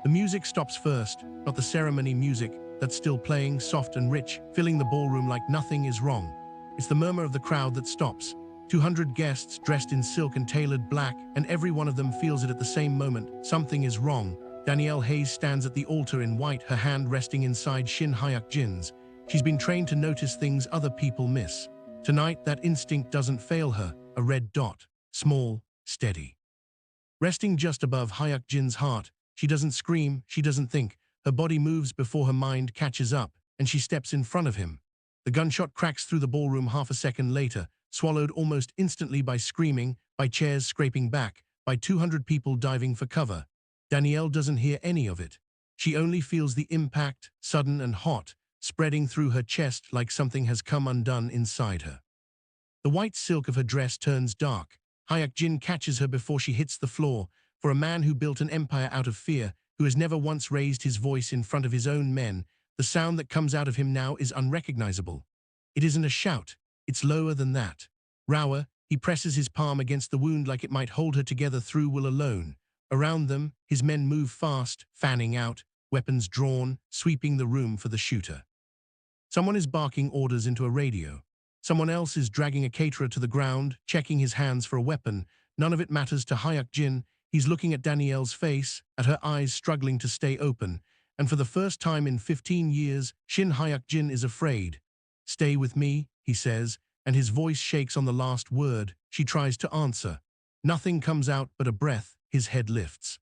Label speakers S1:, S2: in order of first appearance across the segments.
S1: The music stops first, not the ceremony music that's still playing, soft and rich, filling the ballroom like nothing is wrong. It's the murmur of the crowd that stops. 200 guests dressed in silk and tailored black, and every one of them feels it at the same moment. Something is wrong. Danielle Hayes stands at the altar in white, her hand resting inside Shin Hyuk-jin's. She's been trained to notice things other people miss. Tonight, that instinct doesn't fail her. A red dot. Small, steady. Resting just above Hyuk-jin's heart, she doesn't scream, she doesn't think. Her body moves before her mind catches up, and she steps in front of him. The gunshot cracks through the ballroom half a second later, swallowed almost instantly by screaming, by chairs scraping back, by 200 people diving for cover. Danielle doesn't hear any of it. She only feels the impact, sudden and hot, spreading through her chest like something has come undone inside her. The white silk of her dress turns dark. Hyuk-jin catches her before she hits the floor. For a man who built an empire out of fear, who has never once raised his voice in front of his own men, the sound that comes out of him now is unrecognizable. It isn't a shout, it's lower than that. Rower, he presses his palm against the wound like it might hold her together through will alone. Around them, his men move fast, fanning out, weapons drawn, sweeping the room for the shooter. Someone is barking orders into a radio. Someone else is dragging a caterer to the ground, checking his hands for a weapon. None of it matters to Hyuk-jin. He's looking at Danielle's face, at her eyes struggling to stay open. And for the first time in 15 years, Shin Hyuk-jin is afraid. "Stay with me," he says, and his voice shakes on the last word. She tries to answer. Nothing comes out but a breath. His head lifts.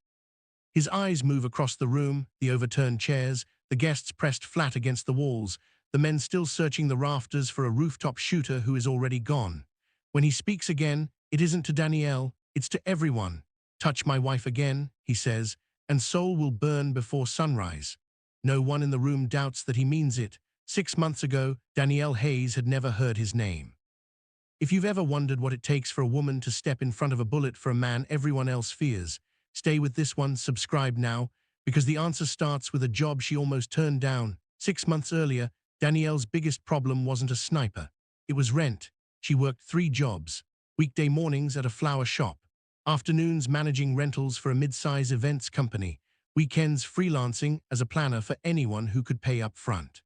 S1: His eyes move across the room, the overturned chairs, the guests pressed flat against the walls, the men still searching the rafters for a rooftop shooter who is already gone. When he speaks again, it isn't to Danielle, it's to everyone. "Touch my wife again," he says, "and Seoul will burn before sunrise." No one in the room doubts that he means it. 6 months ago, Danielle Hayes had never heard his name. If you've ever wondered what it takes for a woman to step in front of a bullet for a man everyone else fears, stay with this one, subscribe now, because the answer starts with a job she almost turned down. 6 months earlier, Danielle's biggest problem wasn't a sniper. It was rent. She worked 3 jobs. Weekday mornings at a flower shop. Afternoons managing rentals for a mid-size events company. Weekends freelancing as a planner for anyone who could pay up front.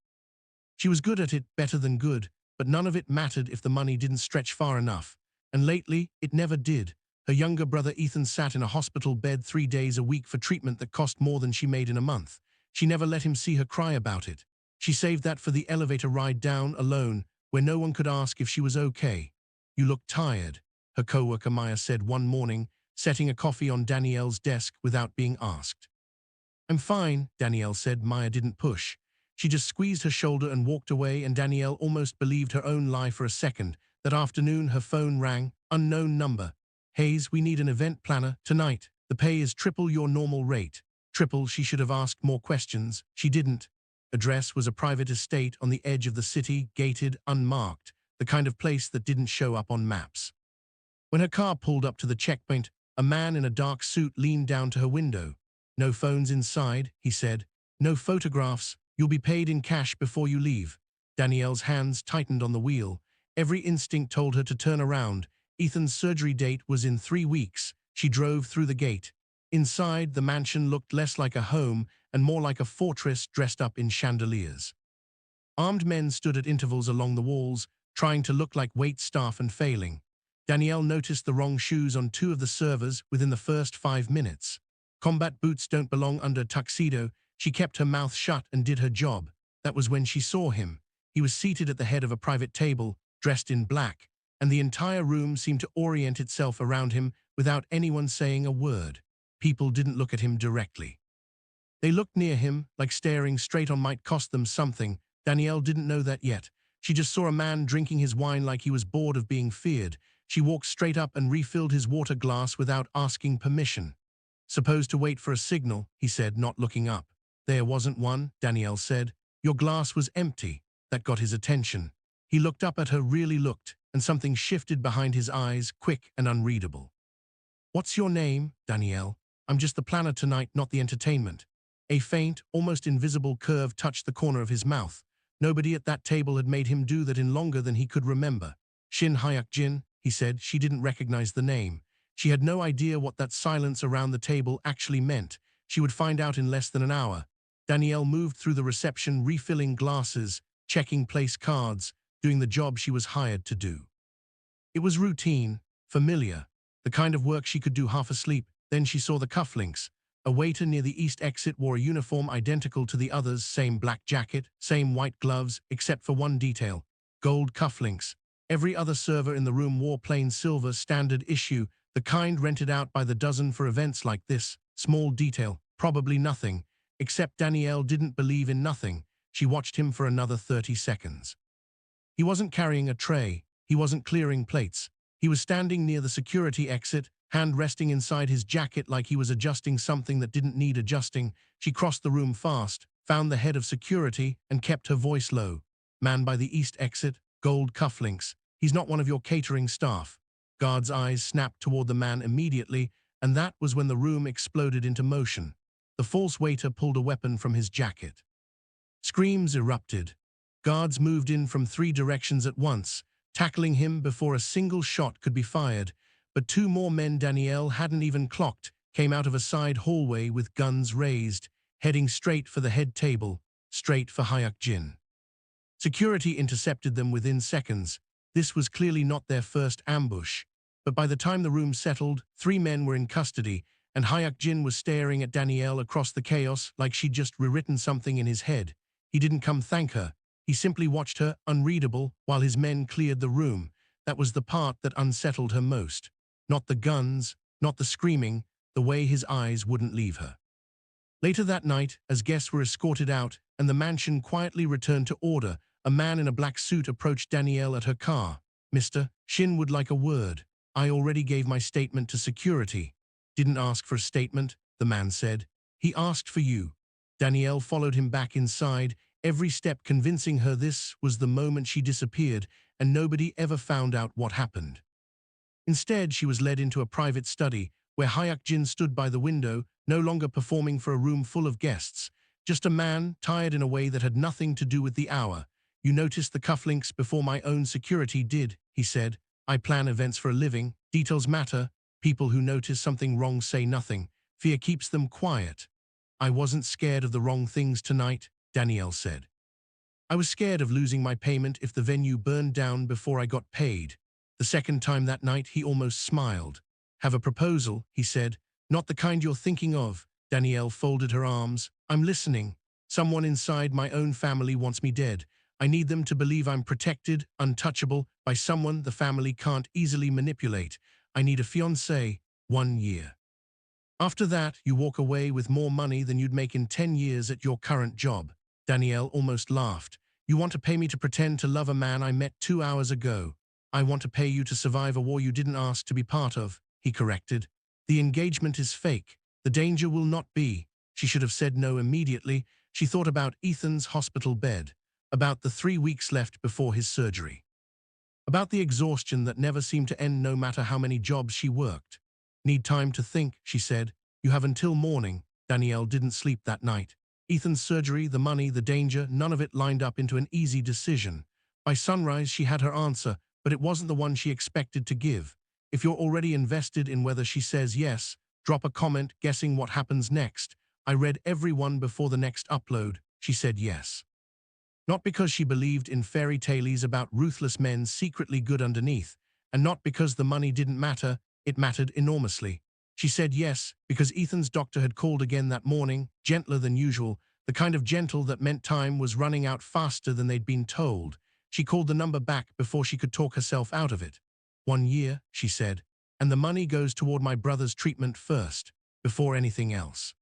S1: She was good at it, better than good, but none of it mattered if the money didn't stretch far enough. And lately, it never did. Her younger brother Ethan sat in a hospital bed 3 days a week for treatment that cost more than she made in a month. She never let him see her cry about it. She saved that for the elevator ride down alone, where no one could ask if she was okay. "You look tired," her coworker Maya said one morning, setting a coffee on Danielle's desk without being asked. "I'm fine," Danielle said. Maya didn't push. She just squeezed her shoulder and walked away, and Danielle almost believed her own lie for a second. That afternoon, her phone rang. Unknown number. "Hayes, we need an event planner tonight. The pay is triple your normal rate." Triple. She should have asked more questions. She didn't. Address was a private estate on the edge of the city, gated, unmarked, the kind of place that didn't show up on maps. When her car pulled up to the checkpoint, a man in a dark suit leaned down to her window. "No phones inside," he said. "No photographs. You'll be paid in cash before you leave." Danielle's hands tightened on the wheel. Every instinct told her to turn around. Ethan's surgery date was in 3 weeks. She drove through the gate. Inside, the mansion looked less like a home and more like a fortress dressed up in chandeliers. Armed men stood at intervals along the walls, trying to look like wait staff and failing. Danielle noticed the wrong shoes on 2 of the servers within the first 5 minutes. Combat boots don't belong under a tuxedo. She kept her mouth shut and did her job. That was when she saw him. He was seated at the head of a private table, dressed in black, and the entire room seemed to orient itself around him without anyone saying a word. People didn't look at him directly. They looked near him, like staring straight on might cost them something. Danielle didn't know that yet. She just saw a man drinking his wine like he was bored of being feared. She walked straight up and refilled his water glass without asking permission. "Supposed to wait for a signal," he said, not looking up. "There wasn't one," Danielle said. "Your glass was empty." That got his attention. He looked up at her, really looked, and something shifted behind his eyes, quick and unreadable. "What's your name, Danielle? I'm just the planner tonight, not the entertainment." A faint, almost invisible curve touched the corner of his mouth. Nobody at that table had made him do that in longer than he could remember. "Shin Hyuk-jin," he said. She didn't recognize the name. She had no idea what that silence around the table actually meant. She would find out in less than an hour. Danielle moved through the reception, refilling glasses, checking place cards, doing the job she was hired to do. It was routine, familiar, the kind of work she could do half asleep. Then she saw the cufflinks. A waiter near the east exit wore a uniform identical to the others, same black jacket, same white gloves, except for one detail: gold cufflinks. Every other server in the room wore plain silver, standard issue, the kind rented out by the dozen for events like this. Small detail, probably nothing. Except Danielle didn't believe in nothing. She watched him for another 30 seconds. He wasn't carrying a tray. He wasn't clearing plates. He was standing near the security exit, hand resting inside his jacket like he was adjusting something that didn't need adjusting. She crossed the room fast, found the head of security, and kept her voice low. "Man by the east exit, gold cufflinks. He's not one of your catering staff." Guard's eyes snapped toward the man immediately, and that was when the room exploded into motion. The false waiter pulled a weapon from his jacket. Screams erupted. Guards moved in from 3 directions at once, tackling him before a single shot could be fired. But 2 more men Danielle hadn't even clocked came out of a side hallway with guns raised, heading straight for the head table, straight for Hyuk-jin. Security intercepted them within seconds. This was clearly not their first ambush. But by the time the room settled, 3 men were in custody, and Hyuk-jin was staring at Danielle across the chaos like she'd just rewritten something in his head. He didn't come thank her. He simply watched her, unreadable, while his men cleared the room. That was the part that unsettled her most. Not the guns, not the screaming, the way his eyes wouldn't leave her. Later that night, as guests were escorted out and the mansion quietly returned to order, a man in a black suit approached Danielle at her car. "Mr. Shin would like a word. I already gave my statement to security." "Didn't ask for a statement," the man said. "He asked for you." Danielle followed him back inside, every step convincing her this was the moment she disappeared, and nobody ever found out what happened. Instead, she was led into a private study, where Hyuk-jin stood by the window, no longer performing for a room full of guests. Just a man, tired in a way that had nothing to do with the hour. "You noticed the cufflinks before my own security did," he said. "I plan events for a living. Details matter. People who notice something wrong say nothing. Fear keeps them quiet." "I wasn't scared of the wrong things tonight," Danielle said. "I was scared of losing my payment if the venue burned down before I got paid." The second time that night, he almost smiled. "Have a proposal," he said. "Not the kind you're thinking of." Danielle folded her arms. "I'm listening. Someone inside my own family wants me dead. I need them to believe I'm protected, untouchable, by someone the family can't easily manipulate. I need a fiancée. 1 year. After that, you walk away with more money than you'd make in 10 years at your current job." Danielle almost laughed. "You want to pay me to pretend to love a man I met 2 hours ago." "I want to pay you to survive a war you didn't ask to be part of," he corrected. "The engagement is fake. The danger will not be." She should have said no immediately. She thought about Ethan's hospital bed, about the 3 weeks left before his surgery, about the exhaustion that never seemed to end no matter how many jobs she worked. "Need time to think," she said. "You have until morning." Danielle didn't sleep that night. Ethan's surgery, the money, the danger, none of it lined up into an easy decision. By sunrise, she had her answer, but it wasn't the one she expected to give. If you're already invested in whether she says yes, drop a comment guessing what happens next. "I read every one before the next upload." She said yes. Not because she believed in fairy tales about ruthless men secretly good underneath, and not because the money didn't matter. It mattered enormously. She said yes because Ethan's doctor had called again that morning, gentler than usual, the kind of gentle that meant time was running out faster than they'd been told. She called the number back before she could talk herself out of it. 1 year, she said, "and the money goes toward my brother's treatment first, before anything else."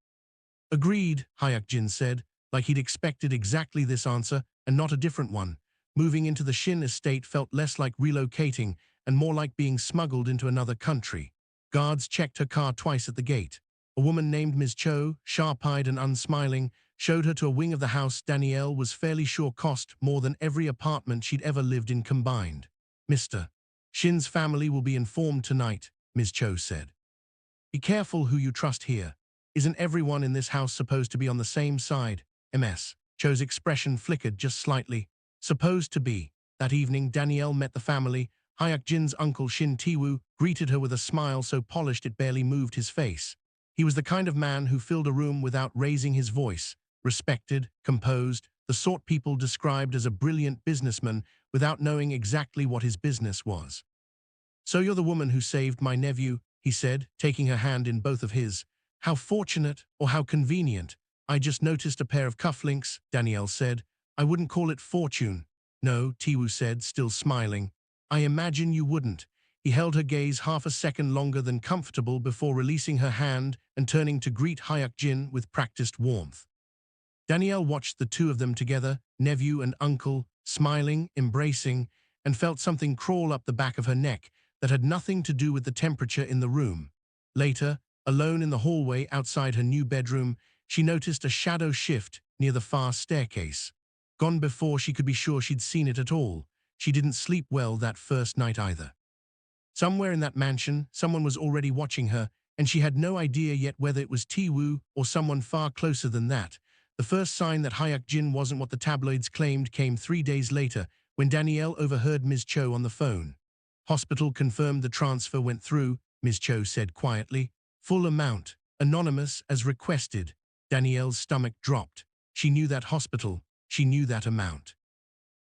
S1: "Agreed," Hyuk-jin said, like he'd expected exactly this answer and not a different one. Moving into the Shin estate felt less like relocating and more like being smuggled into another country. Guards checked her car twice at the gate. A woman named Ms. Cho, sharp-eyed and unsmiling, showed her to a wing of the house Danielle was fairly sure cost more than every apartment she'd ever lived in combined. "Mr. Shin's family will be informed tonight," Ms. Cho said. "Be careful who you trust here. Isn't everyone in this house supposed to be on the same side?" Ms. Cho's expression flickered just slightly. "Supposed to be." That evening, Danielle met the family. Hyuk-jin's uncle Shin Taewoo greeted her with a smile so polished it barely moved his face. He was the kind of man who filled a room without raising his voice, respected, composed, the sort people described as a brilliant businessman without knowing exactly what his business was. "So you're the woman who saved my nephew," he said, taking her hand in both of his. "How fortunate, or how convenient. I just noticed a pair of cufflinks," Danielle said. "I wouldn't call it fortune." "No," Tiwoo said, still smiling. "I imagine you wouldn't." He held her gaze half a second longer than comfortable before releasing her hand and turning to greet Hyuk-jin with practiced warmth. Danielle watched the two of them together, nephew and uncle, smiling, embracing, and felt something crawl up the back of her neck that had nothing to do with the temperature in the room. Later, alone in the hallway outside her new bedroom, she noticed a shadow shift near the far staircase. Gone before she could be sure she'd seen it at all. She didn't sleep well that first night either. Somewhere in that mansion, someone was already watching her, and she had no idea yet whether it was Tiwoo or someone far closer than that. The first sign that Hyuk-jin wasn't what the tabloids claimed came 3 days later, when Danielle overheard Ms. Cho on the phone. "Hospital confirmed the transfer went through," Ms. Cho said quietly. "Full amount, anonymous as requested." Danielle's stomach dropped. She knew that hospital. She knew that amount.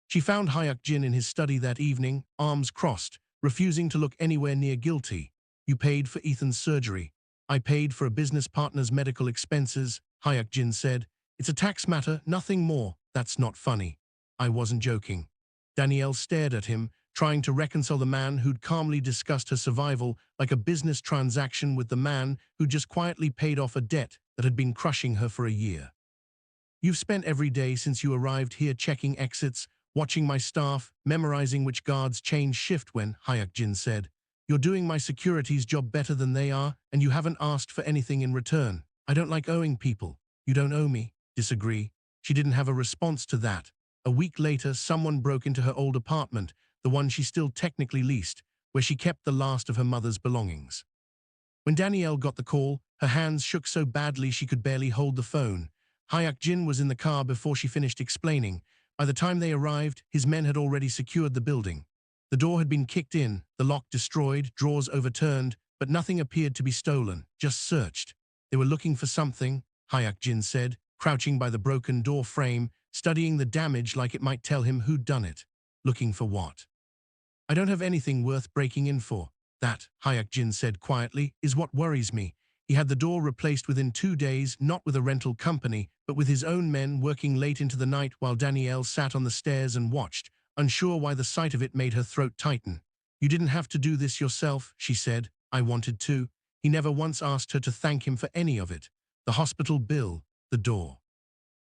S1: She found Hyuk-jin in his study that evening, arms crossed, refusing to look anywhere near guilty. "You paid for Ethan's surgery." "I paid for a business partner's medical expenses," Hyuk-jin said. "It's a tax matter, nothing more." "That's not funny." "I wasn't joking." Danielle stared at him, trying to reconcile the man who'd calmly discussed her survival like a business transaction with the man who'd just quietly paid off a debt that had been crushing her for a year. "You've spent every day since you arrived here checking exits, watching my staff, memorizing which guards change shift when," Hyuk-jin said. "You're doing my security's job better than they are, and you haven't asked for anything in return. I don't like owing people." "You don't owe me." "Disagree." She didn't have a response to that. A week later, someone broke into her old apartment, the one she still technically leased, where she kept the last of her mother's belongings. When Danielle got the call, her hands shook so badly she could barely hold the phone. Hyuk-jin was in the car before she finished explaining. By the time they arrived, his men had already secured the building. The door had been kicked in, the lock destroyed, drawers overturned, but nothing appeared to be stolen, just searched. "They were looking for something," Hyuk-jin said, crouching by the broken door frame, studying the damage like it might tell him who'd done it. "Looking for what?" "I don't have anything worth breaking in for." "That," Hyuk-jin said quietly, "is what worries me." He had the door replaced within 2 days, not with a rental company, but with his own men working late into the night while Danielle sat on the stairs and watched, unsure why the sight of it made her throat tighten. "You didn't have to do this yourself," she said. "I wanted to." He never once asked her to thank him for any of it. The hospital bill, the door.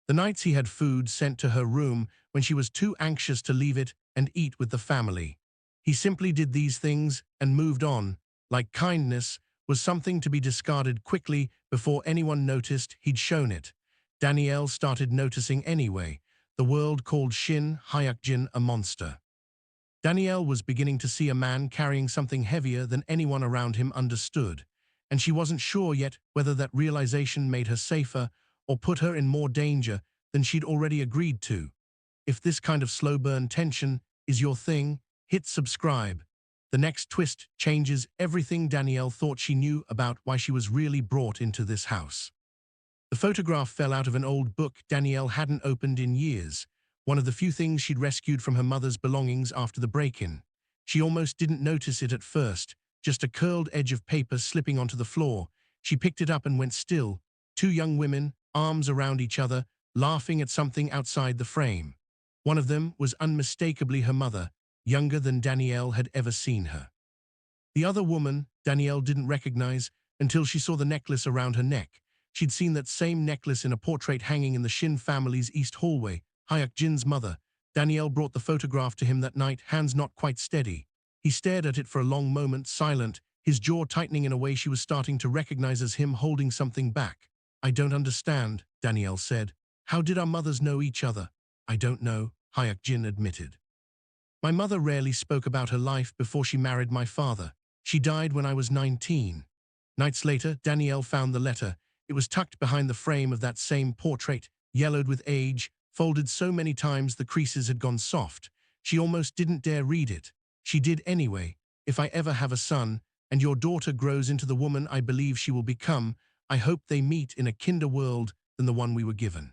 S1: The nights he had food sent to her room when she was too anxious to leave it and eat with the family. He simply did these things and moved on, like kindness was something to be discarded quickly before anyone noticed he'd shown it. Danielle started noticing anyway. The world called Shin Hyuk-jin a monster. Danielle was beginning to see a man carrying something heavier than anyone around him understood, and she wasn't sure yet whether that realization made her safer or put her in more danger than she'd already agreed to. If this kind of slow-burn tension is your thing, hit subscribe. The next twist changes everything Danielle thought she knew about why she was really brought into this house. The photograph fell out of an old book Danielle hadn't opened in years, one of the few things she'd rescued from her mother's belongings after the break-in. She almost didn't notice it at first, just a curled edge of paper slipping onto the floor. She picked it up and went still. 2 young women, arms around each other, laughing at something outside the frame. One of them was unmistakably her mother, younger than Danielle had ever seen her. The other woman, Danielle didn't recognize until she saw the necklace around her neck. She'd seen that same necklace in a portrait hanging in the Shin family's east hallway, Hyuk-jin's mother. Danielle brought the photograph to him that night, hands not quite steady. He stared at it for a long moment, silent, his jaw tightening in a way she was starting to recognize as him holding something back. "I don't understand," Danielle said. "How did our mothers know each other?" "I don't know," Hyuk-jin admitted. "My mother rarely spoke about her life before she married my father. She died when I was 19. Nights later, Danielle found the letter. It was tucked behind the frame of that same portrait, yellowed with age, folded so many times the creases had gone soft. She almost didn't dare read it. She did anyway. "If I ever have a son, and your daughter grows into the woman I believe she will become, I hope they meet in a kinder world than the one we were given.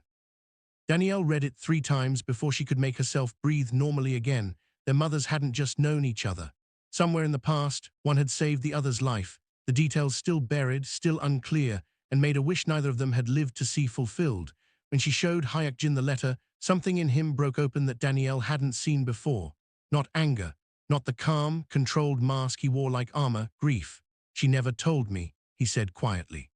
S1: Danielle read it 3 times before she could make herself breathe normally again. Their mothers hadn't just known each other. Somewhere in the past, one had saved the other's life, the details still buried, still unclear, and made a wish neither of them had lived to see fulfilled. When she showed Hyuk-jin the letter, something in him broke open that Danielle hadn't seen before. Not anger, not the calm, controlled mask he wore like armor, grief. She never told me, he said quietly.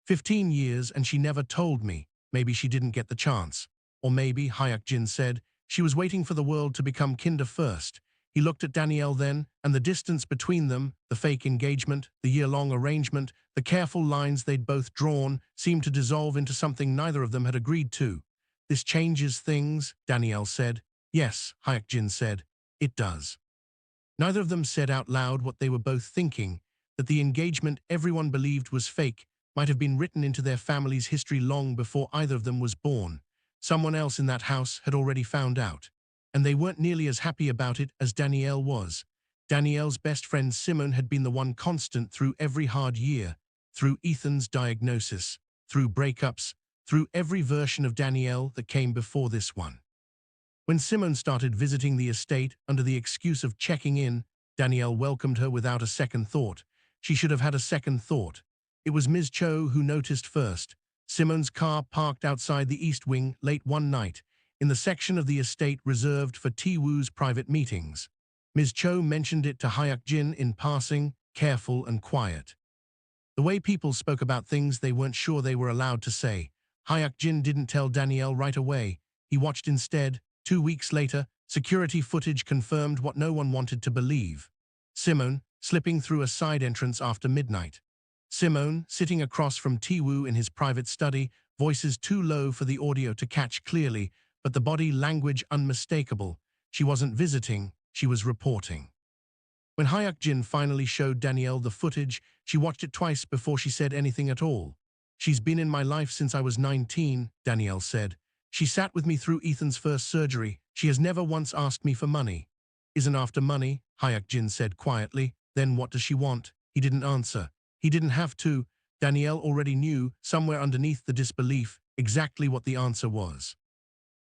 S1: 15 years and she never told me. Maybe she didn't get the chance. Or maybe, Hyuk-jin said, she was waiting for the world to become kinder first. He looked at Danielle then, and the distance between them, the fake engagement, the year-long arrangement, the careful lines they'd both drawn, seemed to dissolve into something neither of them had agreed to. This changes things, Danielle said. Yes, Hyuk-jin said. It does. Neither of them said out loud what they were both thinking, that the engagement everyone believed was fake might have been written into their family's history long before either of them was born. Someone else in that house had already found out. And they weren't nearly as happy about it as Danielle was. Danielle's best friend Simone had been the one constant through every hard year, through Ethan's diagnosis, through breakups, through every version of Danielle that came before this one. When Simone started visiting the estate under the excuse of checking in, Danielle welcomed her without a second thought. She should have had a second thought. It was Ms. Cho who noticed first. Simone's car parked outside the East Wing late one night, in the section of the estate reserved for Ti-woo's private meetings. Ms. Cho mentioned it to Hyuk-jin in passing, careful and quiet. The way people spoke about things they weren't sure they were allowed to say. Hyuk-jin didn't tell Danielle right away. He watched instead. 2 weeks later, security footage confirmed what no one wanted to believe. Simone, slipping through a side entrance after midnight. Simone, sitting across from Ti-woo in his private study, voices too low for the audio to catch clearly, but the body language unmistakable. She wasn't visiting, she was reporting. When Hyuk-jin finally showed Danielle the footage, she watched it twice before she said anything at all. She's been in my life since I was 19, Danielle said. She sat with me through Ethan's first surgery. She has never once asked me for money. Isn't after money, Hyuk-jin said quietly. Then what does she want? He didn't answer. He didn't have to. Danielle already knew, somewhere underneath the disbelief, exactly what the answer was.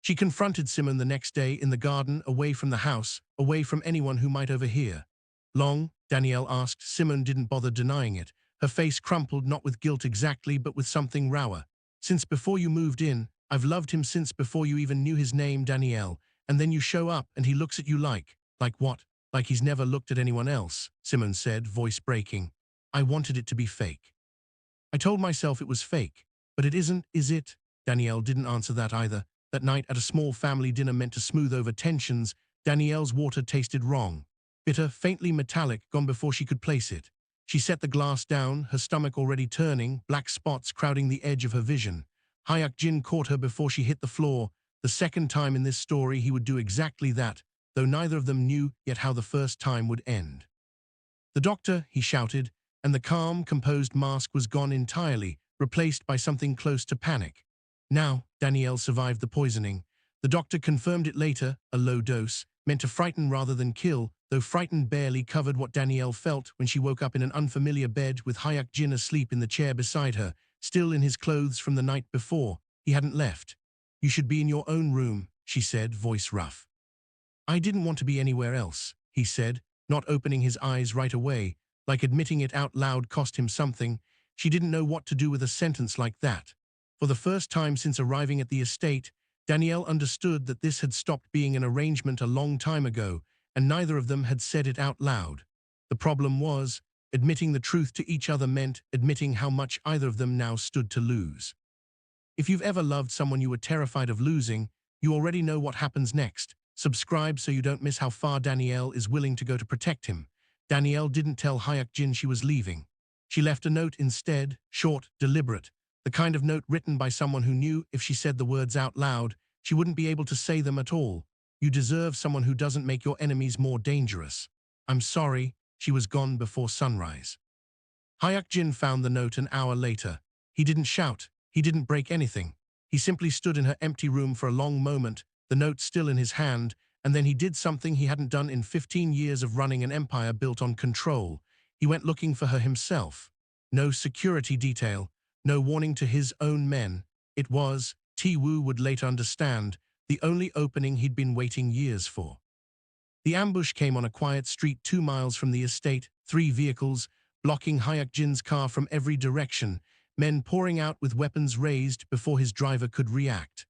S1: She confronted Simone the next day in the garden, away from the house, away from anyone who might overhear. Long? Danielle asked. Simone didn't bother denying it. Her face crumpled, not with guilt exactly, but with something rower. Since before you moved in, I've loved him since before you even knew his name, Danielle. And then you show up and he looks at you like what? Like he's never looked at anyone else, Simone said, voice breaking. I wanted it to be fake. I told myself it was fake. But it isn't, is it? Danielle didn't answer that either. That night at a small family dinner meant to smooth over tensions, Danielle's water tasted wrong. Bitter, faintly metallic, gone before she could place it. She set the glass down, her stomach already turning, black spots crowding the edge of her vision. Hyuk-jin caught her before she hit the floor. The second time in this story he would do exactly that, though neither of them knew yet how the first time would end. The doctor, he shouted, and the calm, composed mask was gone entirely, replaced by something close to panic. Now, Danielle survived the poisoning. The doctor confirmed it later, a low dose, meant to frighten rather than kill, though frighten barely covered what Danielle felt when she woke up in an unfamiliar bed with Hyuk-jin asleep in the chair beside her, still in his clothes from the night before. He hadn't left. You should be in your own room, she said, voice rough. I didn't want to be anywhere else, he said, not opening his eyes right away, like admitting it out loud cost him something. She didn't know what to do with a sentence like that. For the first time since arriving at the estate, Danielle understood that this had stopped being an arrangement a long time ago, and neither of them had said it out loud. The problem was, admitting the truth to each other meant admitting how much either of them now stood to lose. If you've ever loved someone you were terrified of losing, you already know what happens next. Subscribe so you don't miss how far Danielle is willing to go to protect him. Danielle didn't tell Hyuk-jin she was leaving. She left a note instead, short, deliberate, the kind of note written by someone who knew if she said the words out loud, she wouldn't be able to say them at all. You deserve someone who doesn't make your enemies more dangerous. I'm sorry. She was gone before sunrise. Hyuk-jin found the note an hour later. He didn't shout. He didn't break anything. He simply stood in her empty room for a long moment, the note still in his hand, and then he did something he hadn't done in 15 years of running an empire built on control. He went looking for her himself. No security detail, No warning to his own men. It was, Ti-woo would later understand, the only opening he'd been waiting years for. The ambush came on a quiet street 2 miles from the estate, 3 vehicles, blocking Hyuk-jin's car from every direction, men pouring out with weapons raised before his driver could react.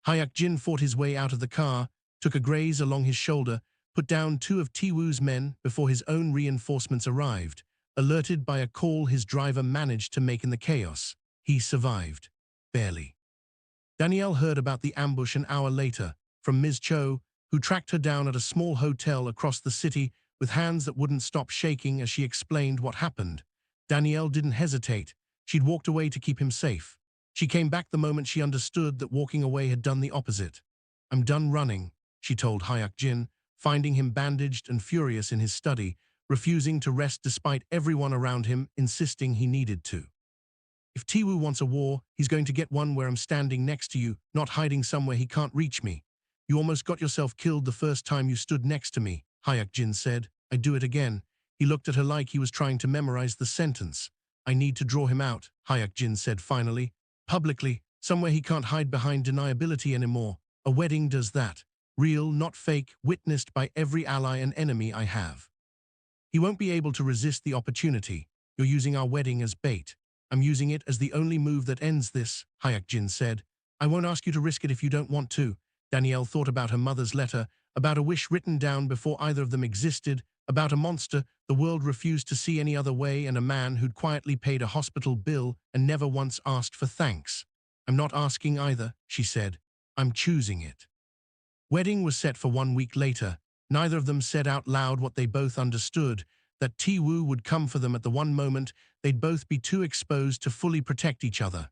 S1: Hyuk-jin fought his way out of the car, took a graze along his shoulder, put down 2 of Ti-woo's men before his own reinforcements arrived. Alerted by a call his driver managed to make in the chaos, he survived. Barely. Danielle heard about the ambush an hour later, from Ms. Cho, who tracked her down at a small hotel across the city with hands that wouldn't stop shaking as she explained what happened. Danielle didn't hesitate. She'd walked away to keep him safe. She came back the moment she understood that walking away had done the opposite. "I'm done running," she told Hyuk-jin, finding him bandaged and furious in his study, refusing to rest despite everyone around him insisting he needed to. "If Ti-woo wants a war, he's going to get one where I'm standing next to you, not hiding somewhere he can't reach me. You almost got yourself killed the first time you stood next to me," Hyuk-jin said. "I'd do it again." He looked at her like he was trying to memorize the sentence. "I need to draw him out," Hyuk-jin said finally. "Publicly, somewhere he can't hide behind deniability anymore. A wedding does that. Real, not fake, witnessed by every ally and enemy I have. He won't be able to resist the opportunity. You're using our wedding as bait." "I'm using it as the only move that ends this," Hyuk-jin said. "I won't ask you to risk it if you don't want to." Danielle thought about her mother's letter, about a wish written down before either of them existed, about a monster the world refused to see any other way, and a man who'd quietly paid a hospital bill and never once asked for thanks. "I'm not asking either," she said. "I'm choosing it." Wedding was set for 1 week later. Neither of them said out loud what they both understood, that Ti-woo would come for them at the one moment they'd both be too exposed to fully protect each other.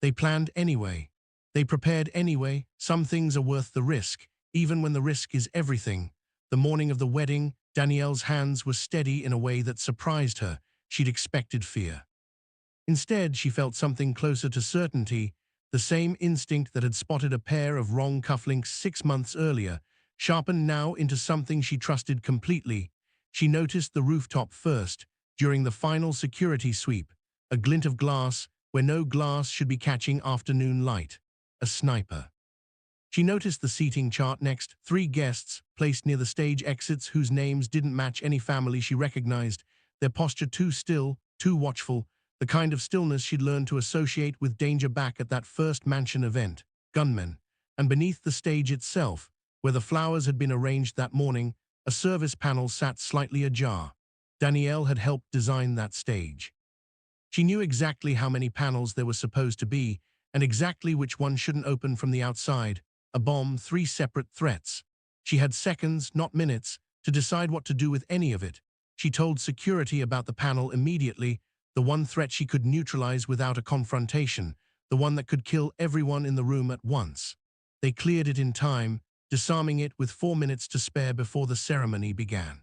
S1: They planned anyway. They prepared anyway. Some things are worth the risk, even when the risk is everything. The morning of the wedding, Danielle's hands were steady in a way that surprised her. She'd expected fear. Instead, she felt something closer to certainty, the same instinct that had spotted a pair of wrong cufflinks 6 months earlier, sharpened now into something she trusted completely. She noticed the rooftop first, during the final security sweep, a glint of glass where no glass should be catching afternoon light. A sniper. She noticed the seating chart next, 3 guests placed near the stage exits whose names didn't match any family she recognized, their posture too still, too watchful, the kind of stillness she'd learned to associate with danger back at that first mansion event. Gunmen. And beneath the stage itself, where the flowers had been arranged that morning, a service panel sat slightly ajar. Danielle had helped design that stage. She knew exactly how many panels there were supposed to be, and exactly which one shouldn't open from the outside. A bomb, 3 separate threats. She had seconds, not minutes, to decide what to do with any of it. She told security about the panel immediately, the one threat she could neutralize without a confrontation, the one that could kill everyone in the room at once. They cleared it in time, disarming it with 4 minutes to spare before the ceremony began.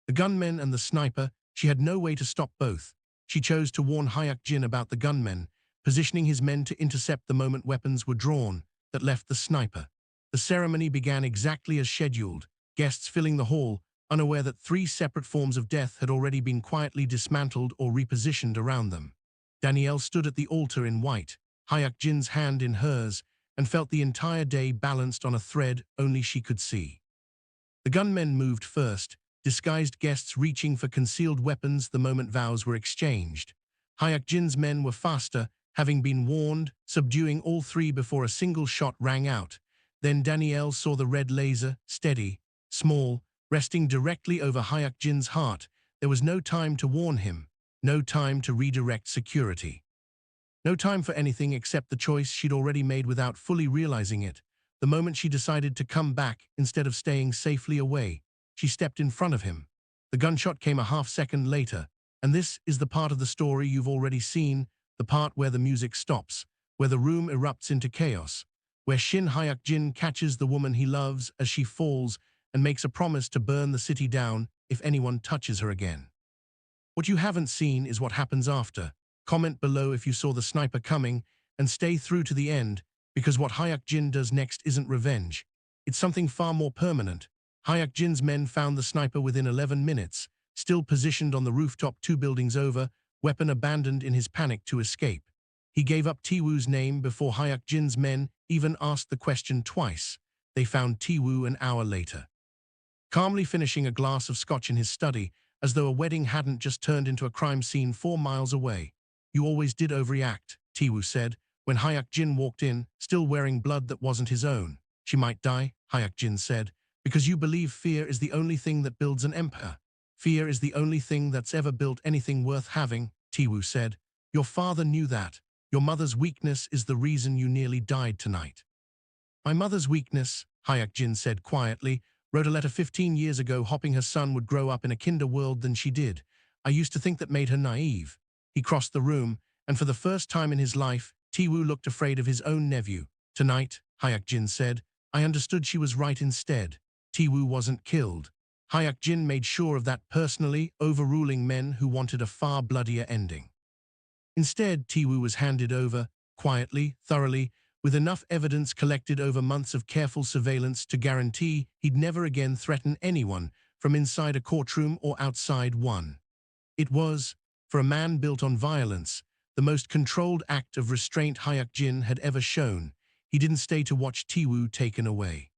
S1: The gunmen and the sniper, she had no way to stop both. She chose to warn Hyuk-jin about the gunmen, positioning his men to intercept the moment weapons were drawn, that left the sniper. The ceremony began exactly as scheduled, guests filling the hall, unaware that 3 separate forms of death had already been quietly dismantled or repositioned around them. Danielle stood at the altar in white, Hyuk-jin's hand in hers, and felt the entire day balanced on a thread only she could see. The gunmen moved first, disguised guests reaching for concealed weapons the moment vows were exchanged. Hyuk-jin's men were faster, having been warned, subduing all 3 before a single shot rang out. Then Danielle saw the red laser, steady, small, resting directly over Hyuk-jin's heart. There was no time to warn him, no time to redirect security. No time for anything except the choice she'd already made without fully realizing it. The moment she decided to come back instead of staying safely away, she stepped in front of him. The gunshot came a half-second later, and this is the part of the story you've already seen, the part where the music stops, where the room erupts into chaos, where Shin Hyuk-jin catches the woman he loves as she falls and makes a promise to burn the city down if anyone touches her again. What you haven't seen is what happens after. Comment below if you saw the sniper coming, and stay through to the end, because what Hyuk-jin does next isn't revenge. It's something far more permanent. Hyuk-jin's men found the sniper within 11 minutes, still positioned on the rooftop 2 buildings over, weapon abandoned in his panic to escape. He gave up Tiwoo's name before Hyuk-jin's men even asked the question twice. They found Tiwoo an hour later, calmly finishing a glass of scotch in his study, as though a wedding hadn't just turned into a crime scene 4 miles away. "You always did overreact," Tiwoo said, when Hyuk-jin walked in, still wearing blood that wasn't his own. "She might die," Hyuk-jin said, "because you believe fear is the only thing that builds an empire." "Fear is the only thing that's ever built anything worth having," Tiwoo said. "Your father knew that. Your mother's weakness is the reason you nearly died tonight." "My mother's weakness," Hyuk-jin said quietly, "wrote a letter 15 years ago hoping her son would grow up in a kinder world than she did. I used to think that made her naive." He crossed the room, and for the first time in his life, Tiwoo looked afraid of his own nephew. "Tonight," Hyuk-jin said, "I understood she was right instead. Tiwoo wasn't killed." Hyuk-jin made sure of that personally, overruling men who wanted a far bloodier ending. Instead, Tiwoo was handed over, quietly, thoroughly, with enough evidence collected over months of careful surveillance to guarantee he'd never again threaten anyone from inside a courtroom or outside one. It was, for a man built on violence, the most controlled act of restraint Hyuk-jin had ever shown. He didn't stay to watch Tiwoo taken away.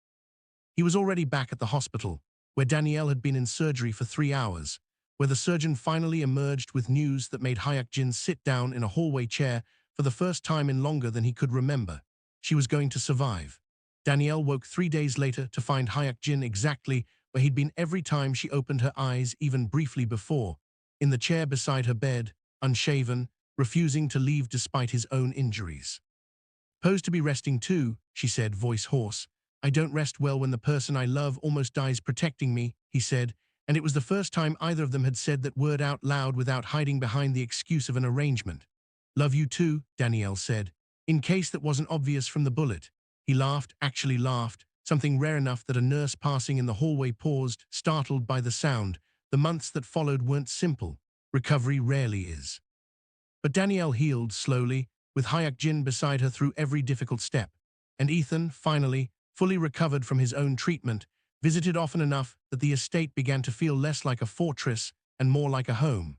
S1: He was already back at the hospital, where Danielle had been in surgery for 3 hours, where the surgeon finally emerged with news that made Hyuk-jin sit down in a hallway chair for the first time in longer than he could remember. She was going to survive. Danielle woke 3 days later to find Hyuk-jin exactly where he'd been every time she opened her eyes even briefly before, in the chair beside her bed, unshaven, refusing to leave despite his own injuries. "Supposed to be resting too," she said, voice hoarse. "I don't rest well when the person I love almost dies protecting me," he said, and it was the first time either of them had said that word out loud without hiding behind the excuse of an arrangement. "Love you too," Danielle said, in case that wasn't obvious from the bullet. He laughed, actually laughed, something rare enough that a nurse passing in the hallway paused, startled by the sound. The months that followed weren't simple. Recovery rarely is. But Danielle healed slowly, with Hyuk-jin beside her through every difficult step. And Ethan, finally, fully recovered from his own treatment, visited often enough that the estate began to feel less like a fortress and more like a home.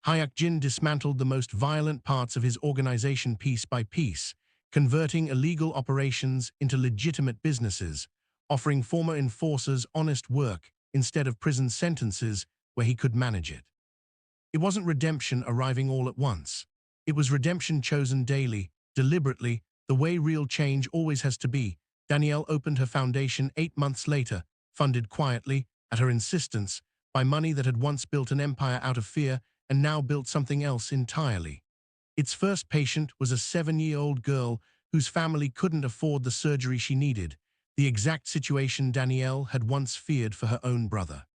S1: Hyuk-jin dismantled the most violent parts of his organization piece by piece, converting illegal operations into legitimate businesses, offering former enforcers honest work instead of prison sentences where he could manage it. It wasn't redemption arriving all at once. It was redemption chosen daily, deliberately, the way real change always has to be. Danielle opened her foundation 8 months later, funded quietly, at her insistence, by money that had once built an empire out of fear and now built something else entirely. Its first patient was a 7-year-old girl whose family couldn't afford the surgery she needed, the exact situation Danielle had once feared for her own brother.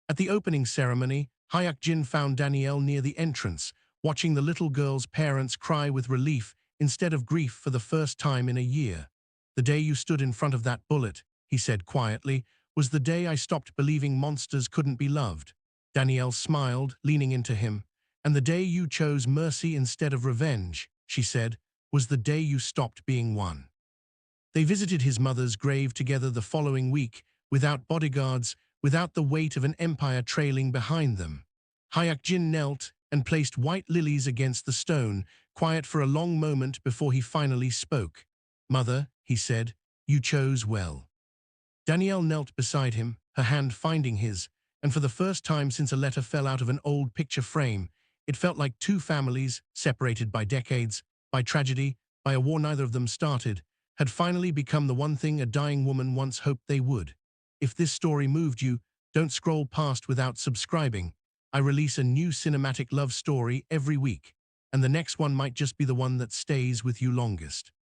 S1: At the opening ceremony, Hyuk-jin found Danielle near the entrance, watching the little girl's parents cry with relief instead of grief for the first time in a year. "The day you stood in front of that bullet," he said quietly, "was the day I stopped believing monsters couldn't be loved." Danielle smiled, leaning into him. "And the day you chose mercy instead of revenge," she said, "was the day you stopped being one." They visited his mother's grave together the following week, without bodyguards, without the weight of an empire trailing behind them. Hyuk-jin knelt and placed white lilies against the stone, quiet for a long moment before he finally spoke. "Mother," he said, "you chose well." Danielle knelt beside him, her hand finding his, and for the first time since a letter fell out of an old picture frame, it felt like two families, separated by decades, by tragedy, by a war neither of them started, had finally become the one thing a dying woman once hoped they would. If this story moved you, don't scroll past without subscribing. I release a new cinematic love story every week, and the next one might just be the one that stays with you longest.